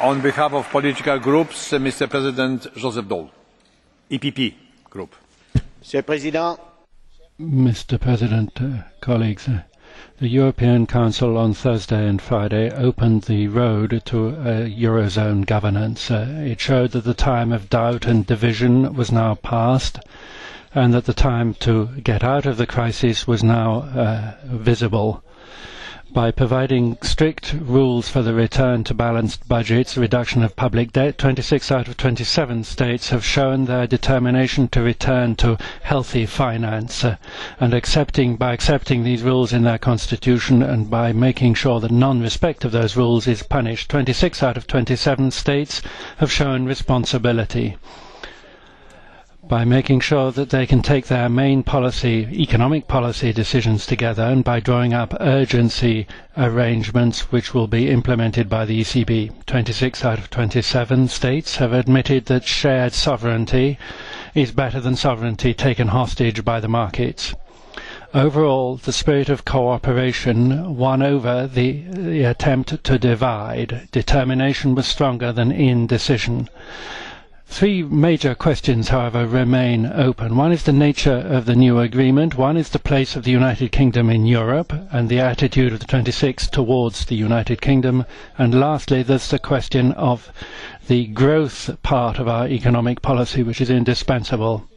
On behalf of political groups, Mr. President Joseph Daul, EPP Group. Mr. President, colleagues, the European Council on Thursday and Friday opened the road to Eurozone governance. It showed that the time of doubt and division was now past, and that the time to get out of the crisis was now visible. By providing strict rules for the return to balanced budgets, reduction of public debt, 26 out of 27 states have shown their determination to return to healthy finance. And by accepting these rules in their constitution and by making sure that non-respect of those rules is punished, 26 out of 27 states have shown responsibility. By making sure that they can take their main economic policy decisions together, and by drawing up urgency arrangements which will be implemented by the ECB. 26 out of 27 states have admitted that shared sovereignty is better than sovereignty taken hostage by the markets. Overall, the spirit of cooperation won over the attempt to divide. Determination was stronger than indecision. Three major questions, however, remain open. One is the nature of the new agreement, one is the place of the United Kingdom in Europe and the attitude of the 26 towards the United Kingdom, and lastly there's the question of the growth part of our economic policy, which is indispensable.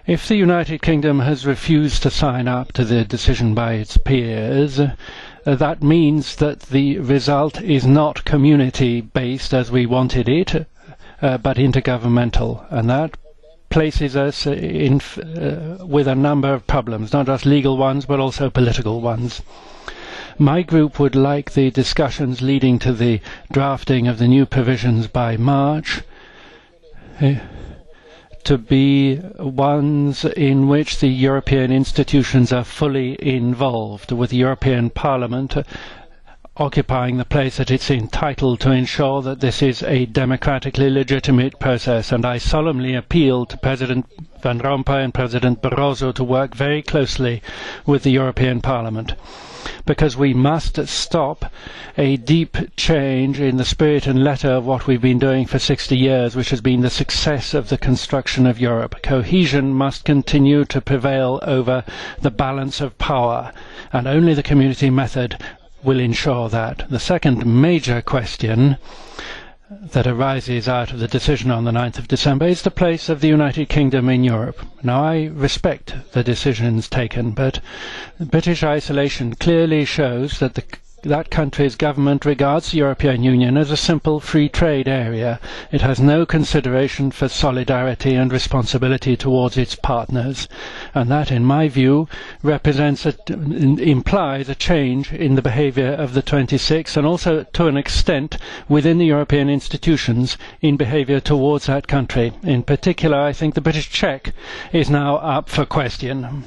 If the United Kingdom has refused to sign up to the decision by its peers, that means that the result is not community-based as we wanted it, but intergovernmental, and that places us with a number of problems, not just legal ones but also political ones. My group would like the discussions leading to the drafting of the new provisions by March to be ones in which the European institutions are fully involved, with the European Parliament occupying the place that it's entitled to ensure that this is a democratically legitimate process. And I solemnly appeal to President Van Rompuy and President Barroso to work very closely with the European Parliament, because we must stop a deep change in the spirit and letter of what we've been doing for 60 years, which has been the success of the construction of Europe. Cohesion must continue to prevail over the balance of power, and only the community method will ensure that. The second major question that arises out of the decision on the 9th of December is the place of the United Kingdom in Europe. Now, I respect the decisions taken, but British isolation clearly shows that that country's government regards the European Union as a simple free trade area. It has no consideration for solidarity and responsibility towards its partners, and that, in my view, implies a change in the behaviour of the 26, and also, to an extent, within the European institutions in behaviour towards that country. In particular, I think the British cheque is now up for question.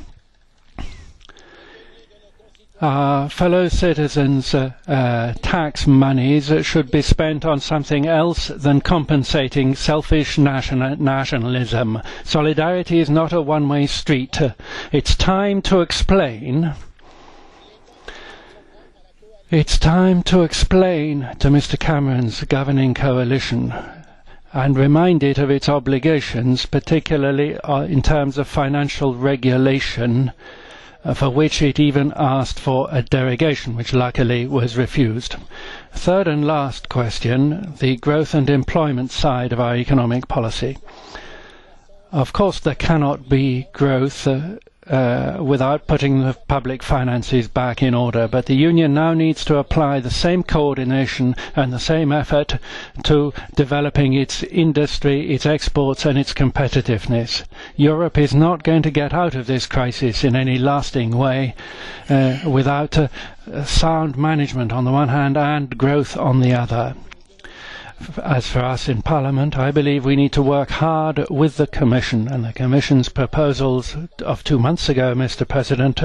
Our fellow citizens' tax monies should be spent on something else than compensating selfish nationalism. Solidarity is not a one-way street. It's time to explain. It's time to explain to Mr. Cameron's governing coalition and remind it of its obligations, particularly in terms of financial regulation, for which it even asked for a derogation, which luckily was refused. Third and last question, the growth and employment side of our economic policy. Of course, there cannot be growth without putting the public finances back in order, but the Union now needs to apply the same coordination and the same effort to developing its industry, its exports and its competitiveness. Europe is not going to get out of this crisis in any lasting way without sound management on the one hand and growth on the other. As for us in Parliament, I believe we need to work hard with the Commission, and the Commission's proposals of 2 months ago, Mr. President,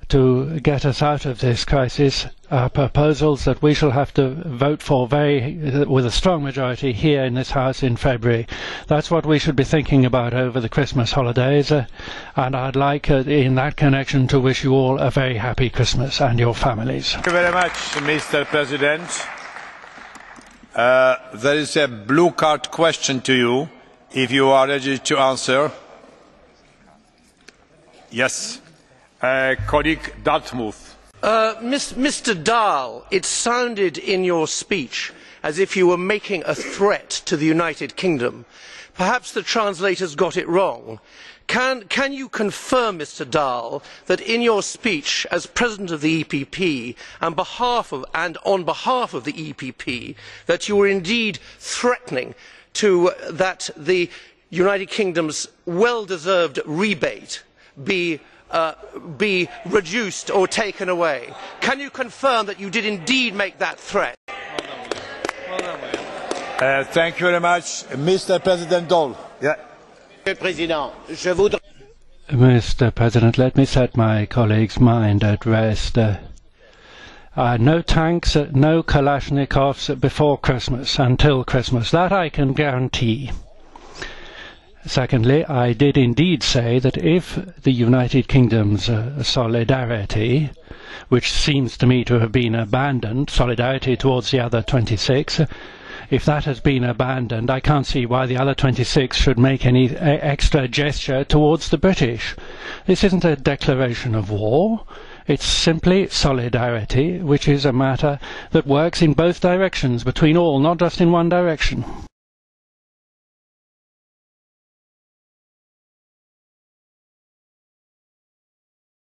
to get us out of this crisis are proposals that we shall have to vote for with a strong majority here in this House in February. That's what we should be thinking about over the Christmas holidays, and I'd like in that connection to wish you all a very happy Christmas and your families. Thank you very much, Mr. President. There is a blue card question to you, if you are ready to answer. Yes. Colleague Dartmouth. Mr. Daul, it sounded in your speech as if you were making a threat to the United Kingdom. Perhaps the translators got it wrong. Can you confirm, Mr. Daul, that in your speech as President of the EPP and on behalf of the EPP, that you were indeed threatening that the United Kingdom's well-deserved rebate be reduced or taken away? Can you confirm that you did indeed make that threat? Thank you very much. Mr. President Daul. Yeah. Mr. President, let me set my colleague's mind at rest. No tanks, no Kalashnikovs before Christmas, until Christmas. That I can guarantee. Secondly, I did indeed say that if the United Kingdom's solidarity, which seems to me to have been abandoned, solidarity towards the other 26, if that has been abandoned, I can't see why the other 26 should make any extra gesture towards the British. This isn't a declaration of war. It's simply solidarity, which is a matter that works in both directions, between all, not just in one direction.